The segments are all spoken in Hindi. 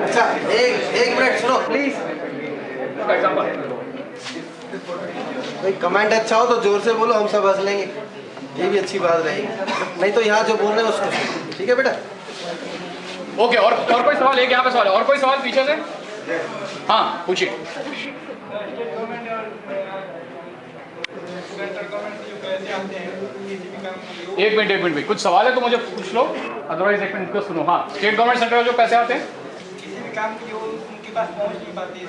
अच्छा एक मिनट सुनो प्लीज। भाई कमेंट अच्छा हो तो जोर से बोलो, हम सब हंस लेंगे, ये भी अच्छी बात रहेगी। नहीं तो यहाँ जो बोल रहे हैं उसको सुनो, ठीक है बेटा? ओके, और कोई सवाल है? यहाँ पे सवाल है? और कोई सवाल पीछे से? हाँ पूछिए। एक मिनट भाई, कुछ सवाल है तो मुझे पूछ लो, अदरवाइज एक मिनट को सुनो। हाँ, स्टेट गवर्नमेंट सेंट्रल जो पैसे आते हैं किसी भी काम के लिए वो उनके पास पहुंच नहीं पाती है,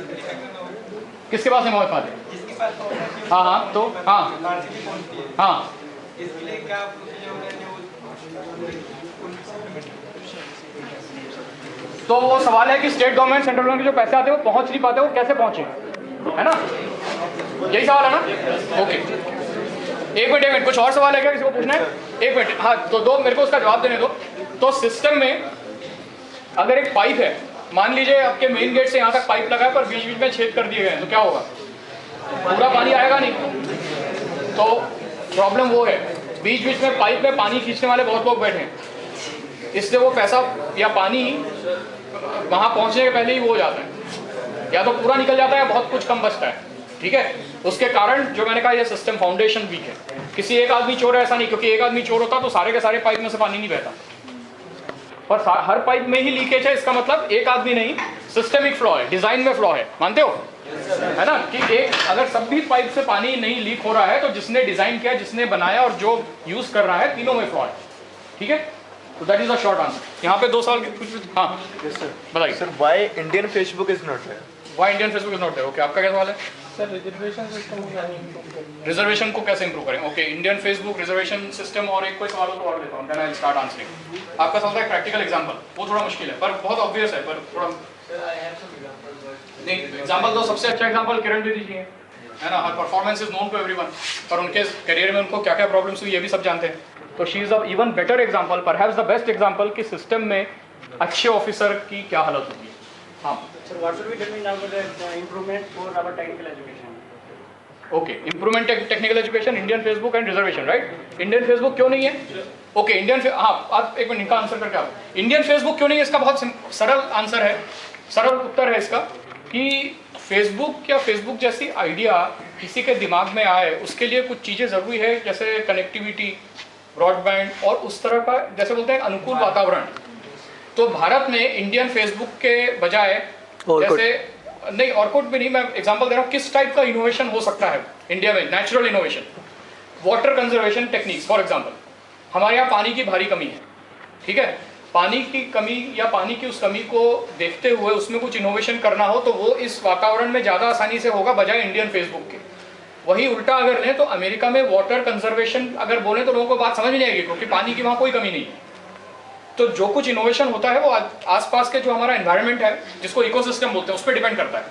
किसके पास नहीं पहुंच पाते? जिसके पास पहुंचना चाहिए हाँ तो हाँ पार्टी पहुंचती है। हाँ, इसके लिए क्या प्रोसीजर होना चाहिए? तो वो सवाल है कि स्टेट गवर्नमेंट सेंट्रल गवर्नमेंट के जो पैसे आते हैं वो पहुंच नहीं पाते, वो कैसे पहुंचे, है ना? यही सवाल है ना? ओके, एक मिनट, कुछ और सवाल है क्या किसी को पूछना है? एक मिनट, हाँ तो दो मेरे को उसका जवाब देने दो। तो सिस्टम में अगर एक पाइप है, मान लीजिए आपके मेन गेट से यहाँ तक पाइप लगा है पर बीच बीच में छेद कर दिए गए हैं, तो क्या होगा? पूरा पानी आएगा नहीं। तो प्रॉब्लम वो है, बीच बीच में पाइप में पानी खींचने वाले बहुत लोग बैठे हैं, इसलिए वो पैसा या पानी वहाँ पहुँचने के पहले ही वो हो जाता है, या तो पूरा निकल जाता है या बहुत कुछ कम बचता है। ठीक है, उसके कारण जो मैंने कहा ये सिस्टम फाउंडेशन वीक है। किसी एक आदमी चोर है ऐसा नहीं, क्योंकि एक आदमी चोर होता तो सारे के सारे पाइप में से पानी नहीं बहता, पर हर पाइप में ही लीकेज है, इसका मतलब एक आदमी नहीं, सिस्टेमिक फ्लॉ है, डिजाइन में फ्लॉ है। मानते हो, है ना? कि एक अगर सब भी पाइप से पानी नहीं लीक हो रहा है तो जिसने डिजाइन किया, जिसने बनाया और जो यूज कर रहा है, तीनों में फ्लॉ है। ठीक है, तो that is a short answer. यहाँ पे 2 साल कुछ हाँ बताइए sir, why Indian Facebook is not there? Why Indian Facebook is not there? Okay, आपका क्या सवाल है? सर रिजर्वेशन सिस्टम रिजर्वेशन को कैसे इंप्रूव करें? Okay, Indian Facebook reservation system, और एक कोई सवाल हो तो और देता हूँ, then I will start answering. आपका सवाल है प्रैक्टिकल एग्जांपल, वो थोड़ा मुश्किल है पर बहुत ऑब्वियस है, पर थोड़ा नहीं, एग्जांपल तो सबसे अच्छा एग्जांपल किरण दीदी जी है ना, her performance is known to everyone, पर उनके करियर में उनको क्या क्या प्रॉब्लम्स हुई ये भी सब जानते हैं। तो she is a even better example, perhaps the best example कि सिस्टम में अच्छे ऑफिसर की क्या हालत होती है। हाँ sir, what should we do now for the improvement for our technical education? Okay, improvement technical education, Indian Facebook and reservation, right? Indian Facebook क्यों नहीं है? ओके, हाँ आप एक मिनट इनका आंसर करके आप, इंडियन फेसबुक क्यों नहीं है, इसका बहुत सरल आंसर है, सरल उत्तर है इसका, कि फेसबुक या फेसबुक जैसी आइडिया किसी के दिमाग में आए उसके लिए कुछ चीज़ें ज़रूरी है, जैसे कनेक्टिविटी, ब्रॉडबैंड और उस तरह का, जैसे बोलते हैं अनुकूल वातावरण। तो भारत में इंडियन फेसबुक के बजाय, जैसे नहीं ऑर्कुट भी नहीं, मैं एग्जांपल दे रहा हूँ किस टाइप का इनोवेशन हो सकता है इंडिया में। Natural innovation, water conservation techniques for example. हमारे यहाँ पानी की भारी कमी है, ठीक है, पानी की कमी या पानी की उस कमी को देखते हुए उसमें कुछ इनोवेशन करना हो तो वो इस वातावरण में ज़्यादा आसानी से होगा बजाय इंडियन फेसबुक के। वही उल्टा अगर लें तो अमेरिका में वाटर कंजर्वेशन अगर बोले तो लोगों को बात समझ नहीं आएगी, क्योंकि पानी की वहाँ कोई कमी नहीं है। तो जो कुछ इनोवेशन होता है वो आसपास के जो हमारा एनवायरनमेंट है, जिसको इकोसिस्टम बोलते हैं, उस पर डिपेंड करता है।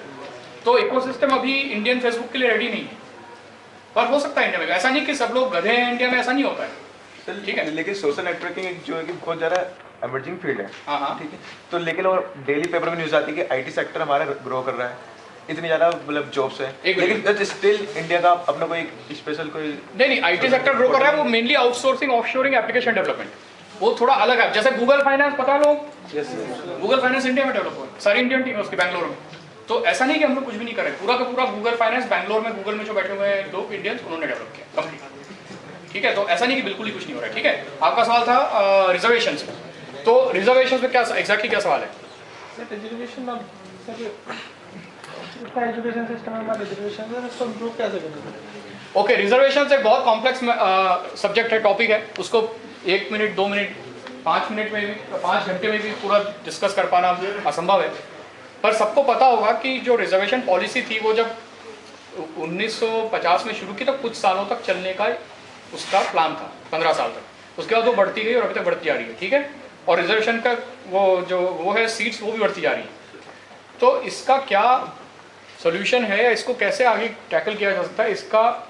तो इकोसिस्टम अभी इंडियन फेसबुक के लिए रेडी नहीं है, पर हो सकता है इंडिया में। ऐसा नहीं कि सब लोग गधे हैं इंडिया में, ऐसा नहीं होता है, ठीक है। लेकिन सोशल नेटवर्किंग एक जो है कि बहुत ज़्यादा एमर्जिंग फील्ड है, हाँ ठीक है। तो लेकिन और डेली पेपर में न्यूज़ आती है कि आईटी सेक्टर हमारा ग्रो कर रहा है, इतनी ज़्यादा मतलब जॉब्स है, लेकिन स्टिल इंडिया का अपना कोई स्पेशल कोई नहीं, आईटी सेक्टर ग्रो कर रहा है, वो mainly outsourcing, offshoring, application development, वो थोड़ा अलग है। जैसे गूगल फाइनेंस पता लो, गूगल फाइनेंस इंडिया में डेवलप हुआ, सारी इंडियन टीम है उसकी बैंगलोर में। तो ऐसा नहीं कि हम लोग कुछ भी नहीं करें, पूरा का पूरा गूगल फाइनेंस बैंगलोर में, गूगल में जो बैठे हुए हैं लोग इंडियंस, उन्होंने डेवलप किया कंप्लीट, ठीक है। तो ऐसा नहीं कि बिल्कुल ही कुछ नहीं हो रहा है, ठीक है। आपका सवाल था रिजर्वेशन से, तो रिजर्वेशन में क्या एग्जैक्टली क्या सवाल है? रिजर्वेशन एजुकेशन सिस्टम में रिजर्वेशन है, उसको इम्प्रूव कैसे करें? ओके, रिजर्वेशन एक बहुत कॉम्प्लेक्स सब्जेक्ट है, टॉपिक है, उसको 1 मिनट 2 मिनट 5 मिनट में भी 5 घंटे में भी पूरा डिस्कस कर पाना असंभव है। पर सबको पता होगा कि जो रिजर्वेशन पॉलिसी थी वो जब 1950 में शुरू की तो कुछ सालों तक चलने का उसका प्लान था, 15 साल तक। उसके बाद वो बढ़ती गई और अभी तक बढ़ती जा रही है, ठीक है। और रिजर्वेशन का वो है सीट्स, वो भी बढ़ती जा रही है। तो इसका क्या सोल्यूशन है या इसको कैसे आगे टैकल किया जा सकता है, इसका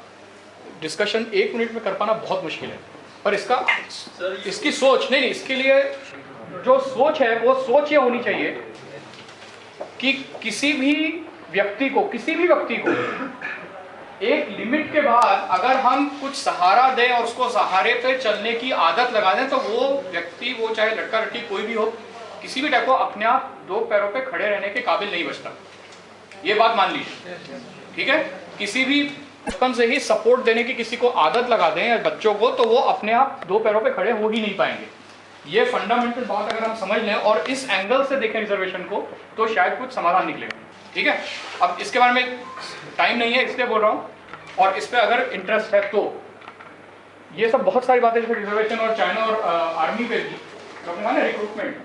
डिस्कशन 1 मिनट में कर पाना बहुत मुश्किल है। पर इसकी सोच नहीं, इसके लिए जो सोच है वो सोच ये होनी चाहिए कि किसी भी व्यक्ति को एक लिमिट के बाद अगर हम कुछ सहारा दें और उसको सहारे पे चलने की आदत लगा दें तो वो व्यक्ति, वो चाहे लड़का लड़की कोई भी हो, किसी भी टाइप को अपने आप 2 पैरों पे खड़े रहने के काबिल नहीं बचता, ये बात मान लीजिए, ठीक है। किसी भी बचपन से ही सपोर्ट देने की किसी को आदत लगा दें या बच्चों को, तो वो अपने आप 2 पैरों पे खड़े हो ही नहीं पाएंगे। ये फंडामेंटल बात अगर हम समझ लें और इस एंगल से देखें रिजर्वेशन को, तो शायद कुछ समाधान निकलेगा, ठीक है। अब इसके बारे में टाइम नहीं है इसलिए बोल रहा हूँ, और इस पर अगर इंटरेस्ट है तो ये सब बहुत सारी बातें जैसे रिजर्वेशन और चाइना और आर्मी पे भी ना रिक्रूटमेंट,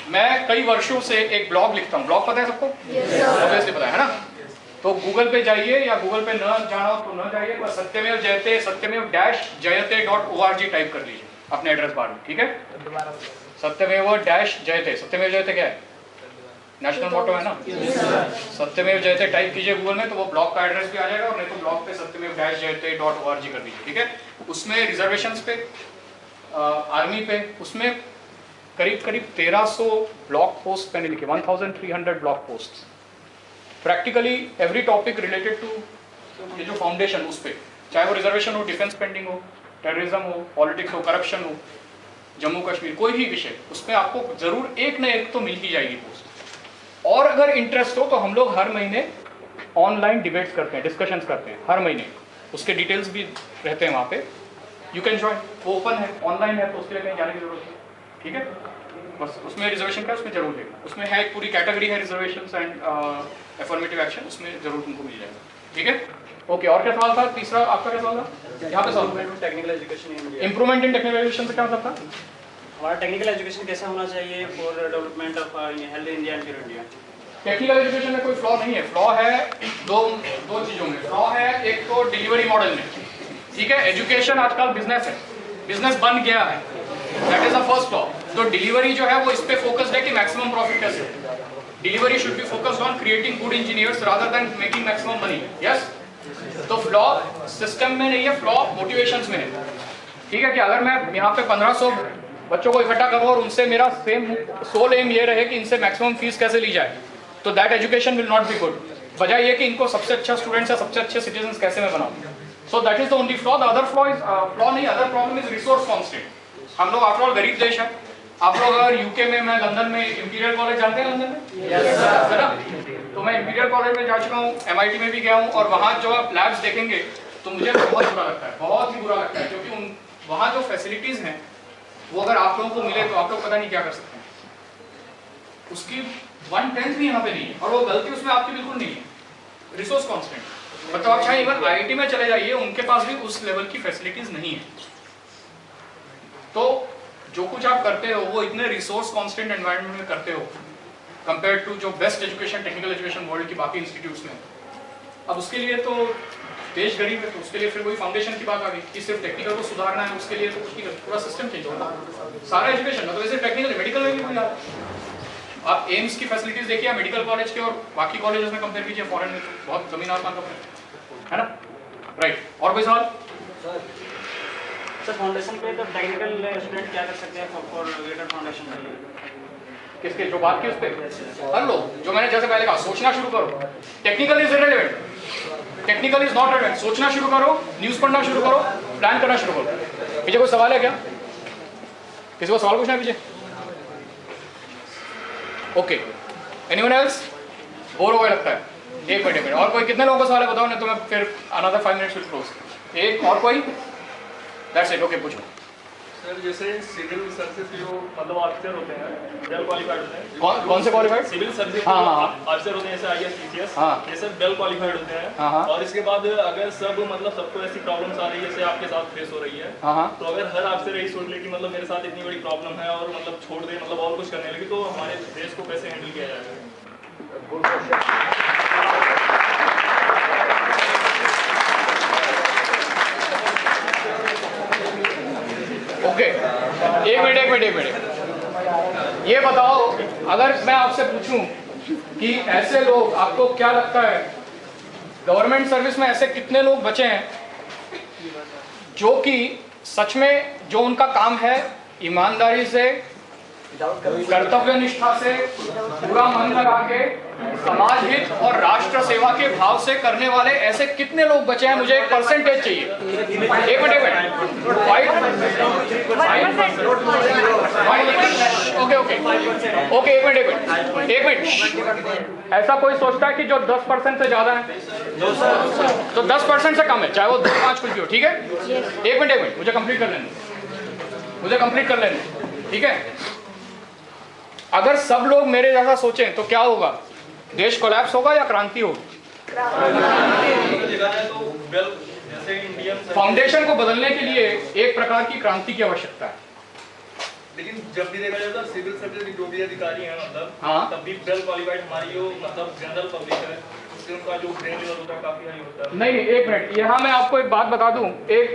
मैं कई वर्षों से एक ब्लॉग लिखता हूँ। ब्लॉग पता है सबको? ऑब्वियसली पता है ना। तो गूगल पे जाइए, या गूगल पे न जाना हो तो न जाइए, बस सत्यमेव जयते सत्यमेव-जयते.org टाइप कर लीजिए अपने एड्रेस बार में, ठीक है। सत्यमेव-जयते, सत्यमेव जयते क्या है? नेशनल मोटो है ना। सत्यमेव जयते टाइप कीजिए गूगल में, तो वो ब्लॉग का एड्रेस भी आ जाएगा, और नहीं तो ब्लॉग पे सत्यमेव-जयते.org कर दीजिए, ठीक है। उसमें रिजर्वेशंस पे, आर्मी पे, उसमें करीब 1300 ब्लॉग पोस्ट मैंने लिखे, 1300 blog post, practically every topic related to ये जो फाउंडेशन, उस पर, चाहे वो रिजर्वेशन हो, डिफेंस स्पेंडिंग हो, टेररिज्म हो, पॉलिटिक्स हो, करप्शन हो, जम्मू कश्मीर, कोई भी विषय, उसमें आपको जरूर एक न एक तो मिल ही जाएगी पोस्ट। और अगर इंटरेस्ट हो तो हम लोग हर महीने ऑनलाइन डिबेट्स करते हैं, डिस्कशंस करते हैं हर महीने, उसके डिटेल्स भी रहते हैं वहाँ पे, यू कैन ज्वाइन। वो ओपन है, ऑनलाइन है, तो उसके लिए कहीं जाने की जरूरत है, ठीक है। बस उसमें रिजर्वेशन का उसमें जरूर देगा, उसमें है एक पूरी कैटेगरी है रिजर्वेशंस एंड अफर्मेटिव एक्शन, उसमें जरूर तुमको मिल जाएगा, ठीक है। ओके, और क्या सवाल था? तीसरा आपका क्या सवाल था? यहाँ पे सवाल technical education improvement in technical education से क्या मतलब था? हमारा टेक्निकल एजुकेशन कैसे होना चाहिए for development of healthy India and pure India? Technical education में कोई फ्लॉ नहीं है। फ्लॉ है दो चीजों में। फ्लॉ है एक तो डिलीवरी मॉडल में, ठीक है। एजुकेशन आजकल बिजनेस है, बिजनेस बन गया है, that is the first flaw. तो डिलीवरी जो है वो इस पे फोकस्ड है कि मैक्सिमम प्रॉफिट कैसे। Delivery should be focused on creating good engineers rather than making maximum money, yes. तो फ्लॉ सिस्टम में नहीं है, फ्लॉ मोटिवेशंस में है, ठीक है। कि अगर मैं यहाँ पे 1500 बच्चों को इकट्ठा करूँ और उनसे मेरा सेम सोल एम ये रहे कि इनसे मैक्सिमम फीस कैसे ली जाए, तो that education will not be good. बजाय ये कि इनको सबसे अच्छा स्टूडेंट्स या सबसे अच्छे सिटीजन कैसे मैं बनाऊँ। So that is the only flaw. The other flaw is flaw नहीं, other problem is resource constant. हम लोग आफ्टर ऑल गरीब देश है। आप लोग अगर यूके में, मैं लंदन में इंपीरियल कॉलेज जानते हैं लंदन में, है ना। तो मैं इंपीरियल कॉलेज में जा चुका हूँ, MIT में भी गया हूँ, और वहाँ जो आप लैब्स देखेंगे तो मुझे बहुत बुरा लगता है, बहुत ही बुरा लगता है, क्योंकि वहाँ जो फैसिलिटीज हैं वो अगर आप लोगों को मिले तो आप लोग पता नहीं क्या कर सकते हैं। उसकी 1/10 भी यहाँ पे नहीं है, और वो गलती उसमें आपकी बिल्कुल नहीं है। रिसोर्स कॉन्स्टेंट, मतलब आप चाहे इवन IIT में चले जाइए, उनके पास भी उस लेवल की फैसिलिटीज नहीं है। तो जो कुछ आप करते हो वो इतने रिसोर्स कॉन्स्टेंट एनवायरनमेंट में करते हो कंपेयर टू जो best education, technical education world की बाकी इंस्टीट्यूट्स में। अब उसके लिए तो देश गरीब है, तो उसके लिए फिर वही फाउंडेशन की बात आ गई कि सिर्फ टेक्निकल को सुधारना है, उसके लिए तो कुछ नहीं कर, पूरा सिस्टम चेंज होगा सारा एजुकेशन। मतलब वैसे टेक्निकल, मेडिकल में भी कोई आप एम्स की फैसिलिटीज देखिए मेडिकल कॉलेज के और बाकी कॉलेजेस में कंपेयर कीजिए, फॉरेन में तो बहुत जमीन आसमान का फर्क है ना, राइट। और कोई सवाल? सर फाउंडेशन पे तो टेक्निकल स्टूडेंट क्या कर सकते हैं फॉर ग्रेटर फाउंडेशन के लिए? किसके जो बात की उस पर हर लोग, जो मैंने जैसे पहले कहा, सोचना शुरू करो। Technical is irrelevant, technical is not relevant. सोचना शुरू करो, न्यूज पढ़ना शुरू करो, प्लान करना शुरू करो। पीछे कोई सवाल है क्या? किसी को सवाल पूछना है पीछे? Okay, anyone else? बोर हो गया लगता है? एक मिनट और कोई, कितने लोगों को सवाल है बताओ, नहीं तो मैं फिर अनदर 5 मिनट्स विल क्लोज। एक और कोई? दैट्स इट, ओके पूछो। सर जैसे सिविल सर्विस जो मतलब ऑफिसर होते हैं, वेल क्वालिफाइड होते हैं। कौन से क्वालिफाइड? सिविल सर्विस ऑफिसर होते हैं, जैसे IAS PCS, ये सब वेल क्वालिफाइड होते हैं। और इसके बाद अगर सब मतलब सबको ऐसी प्रॉब्लम्स आ रही है जैसे आपके साथ फेस हो रही है, तो अगर हर ऑफिसर यही सोच ले कि मतलब मेरे साथ इतनी बड़ी प्रॉब्लम है और मतलब छोड़ दे, मतलब और कुछ करने लगे, तो हमारे देश को कैसे हैंडल किया जाएगा? ओके, एक मिनट। ये बताओ, अगर मैं आपसे पूछूं कि ऐसे लोग, आपको क्या लगता है गवर्नमेंट सर्विस में ऐसे कितने लोग बचे हैं जो कि सच में जो उनका काम है ईमानदारी से, कर्तव्य निष्ठा से, पूरा मन लगा के समाज हित और राष्ट्र सेवा के भाव से करने वाले ऐसे कितने लोग बचे हैं? मुझे एक परसेंटेज चाहिए। एक मिनट ओके, एक मिनट। ऐसा कोई सोचता है कि जो 10% से ज्यादा है, तो 10% से कम है, चाहे वो 2-5 कुछ भी हो, ठीक है? एक मिनट, मुझे कंप्लीट कर लेने, ठीक है? अगर सब लोग मेरे जैसा सोचें तो क्या होगा? देश कोलैप्स होगा या क्रांति होगी? फाउंडेशन को बदलने के लिए एक प्रकार की क्रांति की आवश्यकता है। लेकिन जब भी देखा जाए तो सिविल सर्विस जो भी अधिकारी हैं मतलब हाँ, तब भी वेल क्वालिफाइड हमारी जो मतलब जनरल पब्लिक है उससे उनका जो ब्रेन लेवल होता है काफी हाई होता है। नहीं, एक मिनट, यहाँ मैं आपको एक बात बता दूं। एक